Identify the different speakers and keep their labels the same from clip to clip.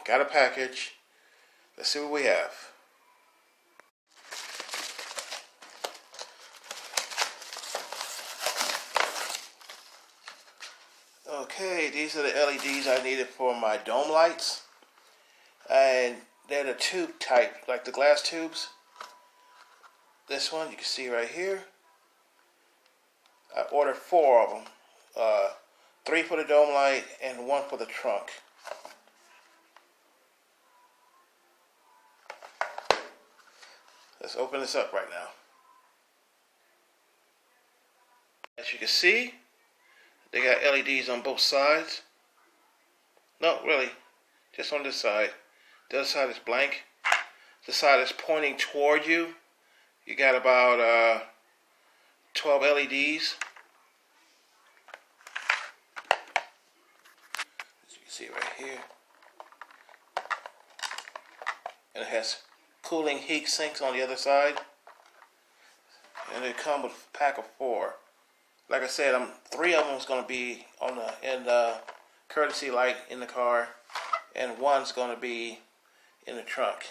Speaker 1: Got a package. Let's see what we have. Okay, these are the LEDs I needed for my dome lights. And they're the tube type, like the glass tubes. This one you can see right here. I ordered 4 of them. 3 for the dome light and 1 for the trunk. Let's open this up right now. As you can see, they got LEDs on both sides. No, really, just on this side. The other side is blank. The side is pointing toward you. You got about 12 LEDs. As you can see right here. And it has cooling heat sinks on the other side. And they come with a pack of 4. Like I said, 3 of them is going to be on the courtesy light in the car, and 1's going to be in the trunk.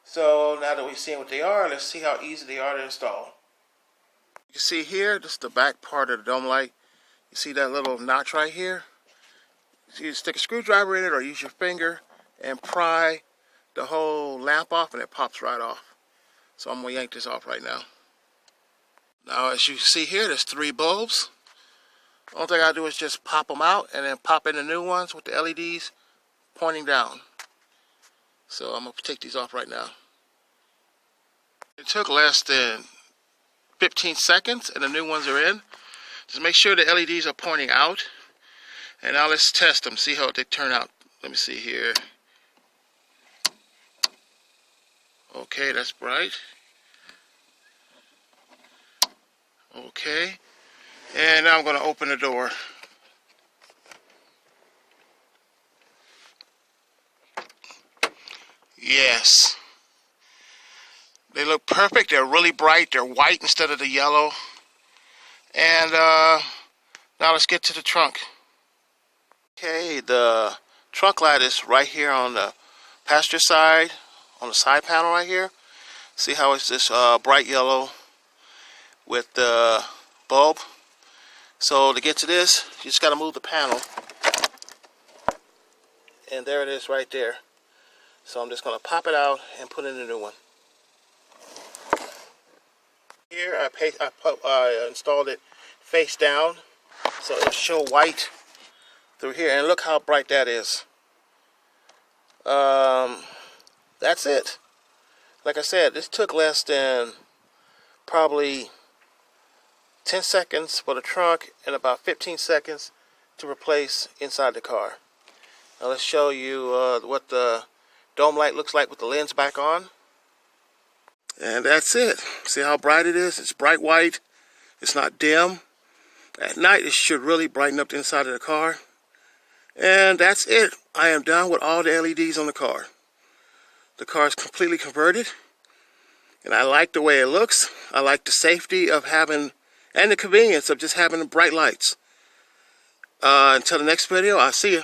Speaker 1: So now that we've seen what they are, let's see how easy they are to install. You can see here, this is the back part of the dome light. You see that little notch right here? So you stick a screwdriver in it or use your finger and pry the whole lamp off, and it pops right off. So I'm going to yank this off right now. Now, as you see here, there's 3 bulbs. The only thing I do is just pop them out and then pop in the new ones with the LEDs pointing down. So I'm going to take these off right now. It took less than 15 seconds and the new ones are in. Just make sure the LEDs are pointing out. And now let's test them, see how they turn out. Let me see here. Okay, that's bright. Okay, and now I'm going to open the door. Yes, they look perfect. They're really bright. They're white instead of the yellow. And now let's get to the trunk. Okay, the trunk light is right here on the passenger side, on the side panel right here. See how it's this bright yellow with the bulb. So to get to this, you just got to move the panel, and there it is right there. So I'm just going to pop it out and put in a new one. Here I installed it face down, so it'll show white through here, and look how bright that is. That's it. Like I said, this took less than probably 10 seconds for the trunk and about 15 seconds to replace inside the car. Now let's show you what the dome light looks like with the lens back on. And that's it. See how bright it is? It's bright white. It's not dim. At night it should really brighten up the inside of the car. And that's it. I am done with all the LEDs on the car. The car is completely converted. And I like the way it looks. I like the safety of having, and the convenience of just having the bright lights. Until the next video, I'll see you.